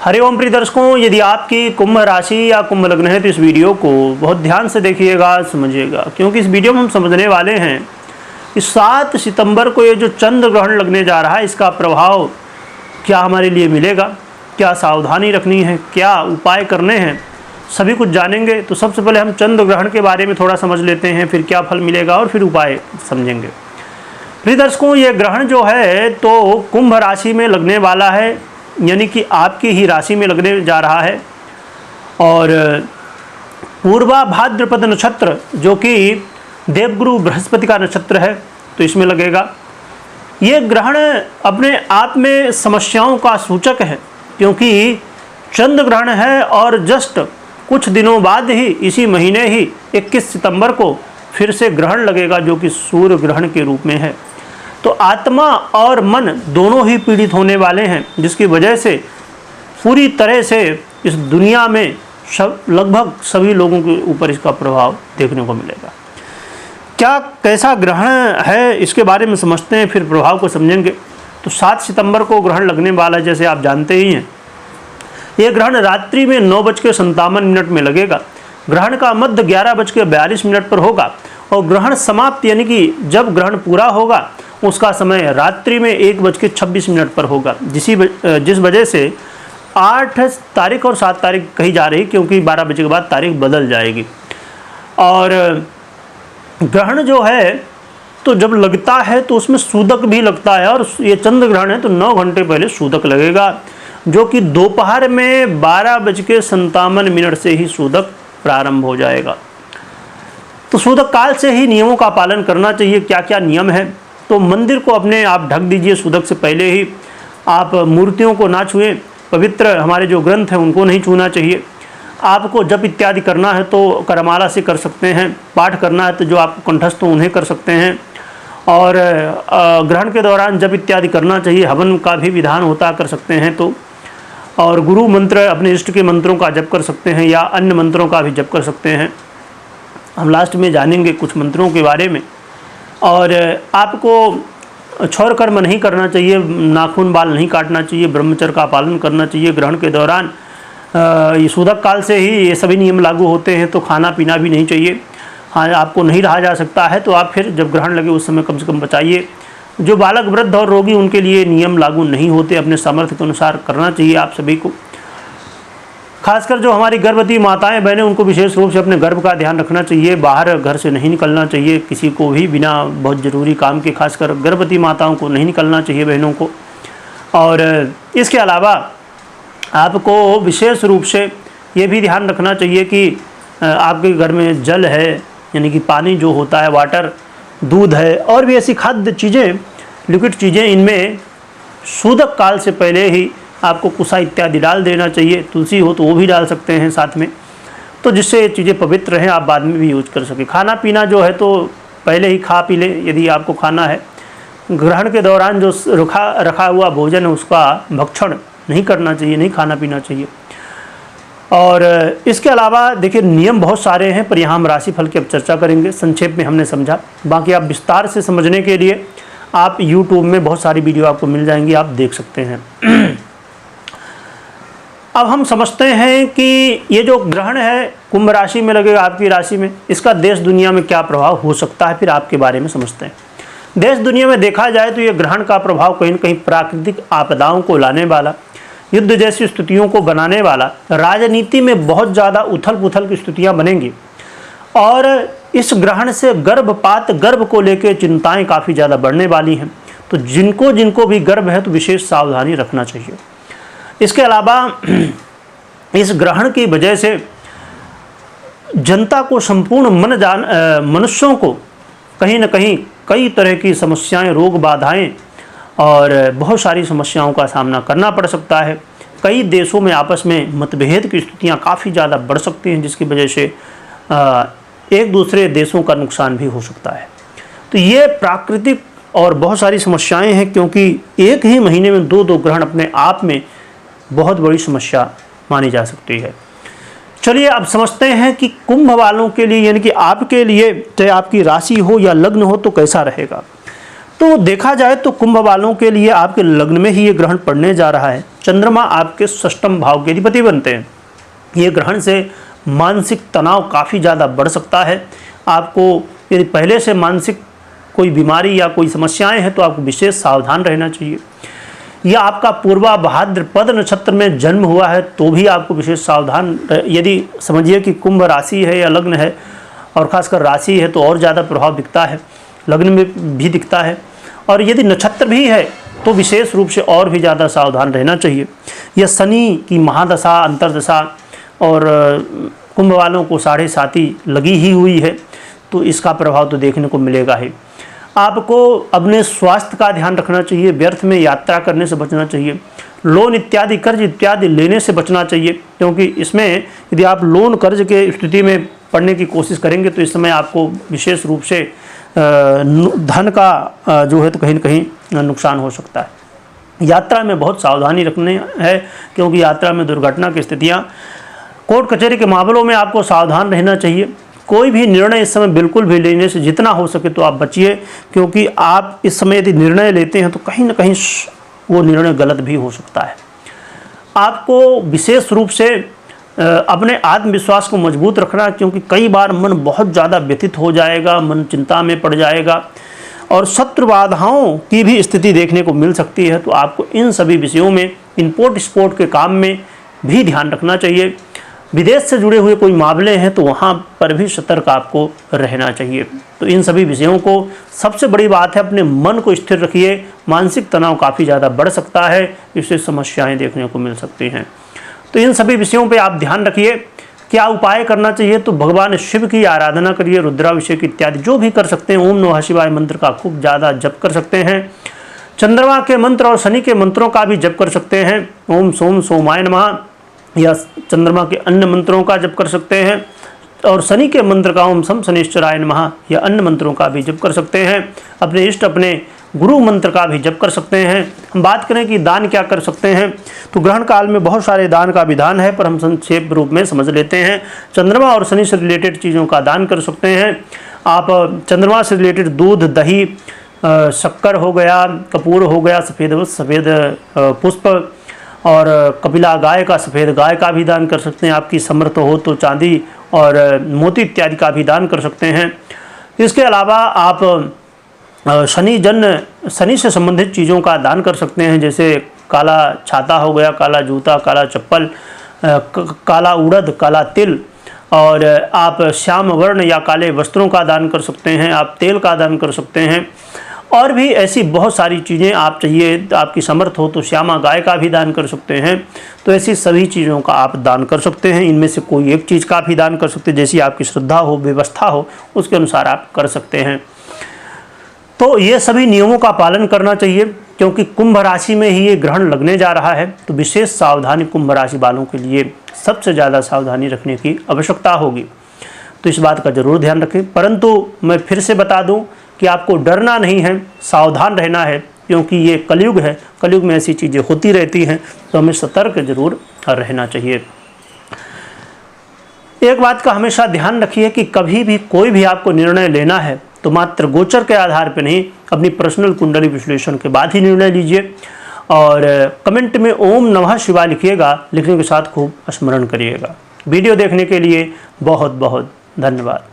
हरिओम प्रिय दर्शकों, यदि आपकी कुंभ राशि या कुंभ लग्न है तो इस वीडियो को बहुत ध्यान से देखिएगा, समझिएगा, क्योंकि इस वीडियो में हम समझने वाले हैं कि 7 सितंबर को ये जो चंद्र ग्रहण लगने जा रहा है इसका प्रभाव क्या हमारे लिए मिलेगा, क्या सावधानी रखनी है, क्या उपाय करने हैं, सभी कुछ जानेंगे। तो सबसे पहले हम चंद्र ग्रहण के बारे में थोड़ा समझ लेते हैं, फिर क्या फल मिलेगा और फिर उपाय समझेंगे। प्रिय दर्शकों, ये ग्रहण जो है तो कुंभ राशि में लगने वाला है, यानी कि आपकी ही राशि में लगने जा रहा है। और पूर्वा भाद्रपद नक्षत्र जो कि देवगुरु बृहस्पति का नक्षत्र है तो इसमें लगेगा। ये ग्रहण अपने आप में समस्याओं का सूचक है, क्योंकि चंद्र ग्रहण है और जस्ट कुछ दिनों बाद ही इसी महीने ही 21 सितंबर को फिर से ग्रहण लगेगा जो कि सूर्य ग्रहण के रूप में है। तो आत्मा और मन दोनों ही पीड़ित होने वाले हैं, जिसकी वजह से पूरी तरह से इस दुनिया में लगभग सभी लोगों के ऊपर इसका प्रभाव देखने को मिलेगा। क्या कैसा ग्रहण है इसके बारे में समझते हैं, फिर प्रभाव को समझेंगे। तो 7 सितंबर को ग्रहण लगने वाला है, जैसे आप जानते ही हैं। ये ग्रहण रात्रि में 9:57 में लगेगा। ग्रहण का मध्य 11:42 पर होगा और ग्रहण समाप्त यानी कि जब ग्रहण पूरा होगा उसका समय रात्रि में 1:26 पर होगा, जिस वजह से 8 तारीख और 7 तारीख कही जा रही, क्योंकि 12 बजे के बाद तारीख बदल जाएगी। और ग्रहण जो है तो जब लगता है तो उसमें सूदक भी लगता है, और ये चंद्र ग्रहण है तो 9 घंटे पहले सूदक लगेगा, जो कि दोपहर में 12:57 से ही सूदक प्रारंभ हो जाएगा। तो सूदक काल से ही नियमों का पालन करना चाहिए। क्या क्या नियम है? तो मंदिर को अपने आप ढक दीजिए, सूदक से पहले ही। आप मूर्तियों को ना छुएं, पवित्र हमारे जो ग्रंथ हैं उनको नहीं छूना चाहिए। आपको जप इत्यादि करना है तो करमाला से कर सकते हैं, पाठ करना है तो जो आपको कंठस्थ हो उन्हें कर सकते हैं। और ग्रहण के दौरान जप इत्यादि करना चाहिए, हवन का भी विधान होता कर सकते हैं तो। और गुरु मंत्र, अपने इष्ट के मंत्रों का जप कर सकते हैं या अन्य मंत्रों का भी जप कर सकते हैं। हम लास्ट में जानेंगे कुछ मंत्रों के बारे में। और आपको छौर कर्म नहीं करना चाहिए, नाखून बाल नहीं काटना चाहिए, ब्रह्मचर्य का पालन करना चाहिए। ग्रहण के दौरान ये सूदक काल से ही ये सभी नियम लागू होते हैं, तो खाना पीना भी नहीं चाहिए। हाँ, आपको नहीं रहा जा सकता है तो आप फिर जब ग्रहण लगे उस समय कम से कम बचाइए। जो बालक, वृद्ध और रोगी उनके लिए नियम लागू नहीं होते, अपने सामर्थ्य के अनुसार करना चाहिए आप सभी को। खासकर जो हमारी गर्भवती माताएं बहनें, उनको विशेष रूप से अपने गर्भ का ध्यान रखना चाहिए। बाहर घर से नहीं निकलना चाहिए किसी को भी बिना बहुत ज़रूरी काम के, खासकर गर्भवती माताओं को नहीं निकलना चाहिए, बहनों को। और इसके अलावा आपको विशेष रूप से ये भी ध्यान रखना चाहिए कि आपके घर में जल है, यानी कि पानी जो होता है, वाटर, दूध है और भी ऐसी खाद्य चीज़ें, लिक्विड चीज़ें, इनमें सूदक काल से पहले ही आपको कुसा इत्यादि डाल देना चाहिए। तुलसी हो तो वो भी डाल सकते हैं साथ में, तो जिससे ये चीज़ें पवित्र हैं, आप बाद में भी यूज कर सकें। खाना पीना जो है तो पहले ही खा पी लें यदि आपको खाना है। ग्रहण के दौरान जो रखा हुआ भोजन है उसका भक्षण नहीं करना चाहिए, नहीं खाना पीना चाहिए। और इसके अलावा देखिए नियम बहुत सारे हैं, पर यहाँ हम राशिफल की अब चर्चा करेंगे। संक्षेप में हमने समझा, बाकी आप विस्तार से समझने के लिए आप YouTube में बहुत सारी वीडियो आपको मिल जाएंगी, आप देख सकते हैं। अब हम समझते हैं कि ये जो ग्रहण है कुंभ राशि में लगेगा, आपकी राशि में, इसका देश दुनिया में क्या प्रभाव हो सकता है, फिर आपके बारे में समझते हैं। देश दुनिया में देखा जाए तो ये ग्रहण का प्रभाव कहीं न कहीं प्राकृतिक आपदाओं को लाने वाला, युद्ध जैसी स्थितियों को बनाने वाला, राजनीति में बहुत ज़्यादा उथल पुथल की स्थितियाँ बनेंगी। और इस ग्रहण से गर्भ को लेकर चिंताएँ काफ़ी ज़्यादा बढ़ने वाली हैं। तो जिनको भी गर्भ है तो विशेष सावधानी रखना चाहिए। इसके अलावा इस ग्रहण की वजह से जनता को, संपूर्ण मनुष्यों को कहीं न कहीं कई तरह की समस्याएं, रोग बाधाएं और बहुत सारी समस्याओं का सामना करना पड़ सकता है। कई देशों में आपस में मतभेद की स्थितियां काफ़ी ज़्यादा बढ़ सकती हैं, जिसकी वजह से एक दूसरे देशों का नुकसान भी हो सकता है। तो ये प्राकृतिक और बहुत सारी समस्याएं हैं, क्योंकि एक ही महीने में 2 ग्रहण अपने आप में बहुत बड़ी समस्या मानी जा सकती है। चलिए अब समझते हैं कि कुंभ वालों के लिए, यानी कि आपके लिए, चाहे आपकी राशि हो या लग्न हो, तो कैसा रहेगा। तो देखा जाए तो कुंभ वालों के लिए आपके लग्न में ही ये ग्रहण पड़ने जा रहा है, चंद्रमा आपके षष्ठम भाव के अधिपति बनते हैं। ये ग्रहण से मानसिक तनाव काफ़ी ज़्यादा बढ़ सकता है। आपको यदि पहले से मानसिक कोई बीमारी या कोई समस्याएं हैं तो आपको विशेष सावधान रहना चाहिए। या आपका पूर्वा भाद्रपद नक्षत्र में जन्म हुआ है तो भी आपको विशेष सावधान, यदि समझिए कि कुंभ राशि है या लग्न है, और ख़ासकर राशि है तो और ज़्यादा प्रभाव दिखता है, लग्न में भी दिखता है, और यदि नक्षत्र भी है तो विशेष रूप से और भी ज़्यादा सावधान रहना चाहिए। यह शनि की महादशा, अंतरदशा, और कुंभ वालों को 7.5 लगी ही हुई है, तो इसका प्रभाव तो देखने को मिलेगा ही। आपको अपने स्वास्थ्य का ध्यान रखना चाहिए, व्यर्थ में यात्रा करने से बचना चाहिए, लोन इत्यादि कर्ज इत्यादि लेने से बचना चाहिए, क्योंकि इसमें यदि आप लोन कर्ज के स्थिति में पड़ने की कोशिश करेंगे तो इस समय आपको विशेष रूप से धन का जो है तो कहीं न कहीं नुकसान हो सकता है। यात्रा में बहुत सावधानी रखनी है, क्योंकि यात्रा में दुर्घटना की स्थितियाँ, कोर्ट कचहरी के मामलों में आपको सावधान रहना चाहिए। कोई भी निर्णय इस समय बिल्कुल भी लेने से जितना हो सके तो आप बचिए, क्योंकि आप इस समय यदि निर्णय लेते हैं तो कहीं ना कहीं वो निर्णय गलत भी हो सकता है। आपको विशेष रूप से अपने आत्मविश्वास को मजबूत रखना, क्योंकि कई बार मन बहुत ज़्यादा व्यथित हो जाएगा, मन चिंता में पड़ जाएगा और शत्रु बाधाओं की भी स्थिति देखने को मिल सकती है। तो आपको इन सभी विषयों में, इंपोर्ट एक्सपोर्ट के काम में भी ध्यान रखना चाहिए। विदेश से जुड़े हुए कोई मामले हैं तो वहाँ पर भी सतर्क आपको रहना चाहिए। तो इन सभी विषयों को, सबसे बड़ी बात है अपने मन को स्थिर रखिए, मानसिक तनाव काफ़ी ज़्यादा बढ़ सकता है, इससे समस्याएं देखने को मिल सकती हैं। तो इन सभी विषयों पे आप ध्यान रखिए। क्या उपाय करना चाहिए, तो भगवान शिव की आराधना करिए, रुद्राभिषेक इत्यादि जो भी कर सकते हैं, ओम नमः शिवाय मंत्र का खूब ज़्यादा जप कर सकते हैं। चंद्रमा के मंत्र और शनि के मंत्रों का भी जप कर सकते हैं, ओम सोम सोमाय नमः, या चंद्रमा के अन्य मंत्रों का जप कर सकते हैं, और शनि के मंत्र का ओम सम शनिश्चराय नमः या अन्य मंत्रों का भी जप कर सकते हैं। अपने इष्ट, अपने गुरु मंत्र का भी जप कर सकते हैं। हम बात करें कि दान क्या कर सकते हैं, तो ग्रहण काल में बहुत सारे दान का विधान है, पर हम संक्षेप रूप में समझ लेते हैं। चंद्रमा और शनि से रिलेटेड चीज़ों का दान कर सकते हैं। आप चंद्रमा से रिलेटेड दूध, दही, शक्कर हो गया, कपूर हो गया, सफ़ेद पुष्प, और कपिला गाय का, सफ़ेद गाय का भी दान कर सकते हैं। आपकी समर्थ हो तो चांदी और मोती इत्यादि का भी दान कर सकते हैं। इसके अलावा आप शनि से संबंधित चीज़ों का दान कर सकते हैं, जैसे काला छाता हो गया, काला जूता, काला चप्पल, काला उड़द, काला तिल, और आप श्याम वर्ण या काले वस्त्रों का दान कर सकते हैं। आप तेल का दान कर सकते हैं, और भी ऐसी बहुत सारी चीज़ें आप चाहिए, आपकी समर्थ हो तो श्यामा गाय का भी दान कर सकते हैं। तो ऐसी सभी चीज़ों का आप दान कर सकते हैं। इनमें से कोई एक चीज़ का भी दान कर सकते हैं, जैसी आपकी श्रद्धा हो, व्यवस्था हो, उसके अनुसार आप कर सकते हैं। तो ये सभी नियमों का पालन करना चाहिए, क्योंकि कुंभ राशि में ही ये ग्रहण लगने जा रहा है। तो विशेष सावधानी कुंभ राशि वालों के लिए सबसे ज़्यादा सावधानी रखने की आवश्यकता होगी। तो इस बात का जरूर ध्यान रखें। परंतु मैं फिर से बता दूं कि आपको डरना नहीं है, सावधान रहना है, क्योंकि ये कलयुग है, कलयुग में ऐसी चीज़ें होती रहती हैं, तो हमें सतर्क जरूर रहना चाहिए। एक बात का हमेशा ध्यान रखिए कि कभी भी कोई भी आपको निर्णय लेना है तो मात्र गोचर के आधार पर नहीं, अपनी पर्सनल कुंडली विश्लेषण के बाद ही निर्णय लीजिए। और कमेंट में ओम नमः शिवाय लिखिएगा, लिखने के साथ खूब स्मरण करिएगा। वीडियो देखने के लिए बहुत बहुत धन्यवाद।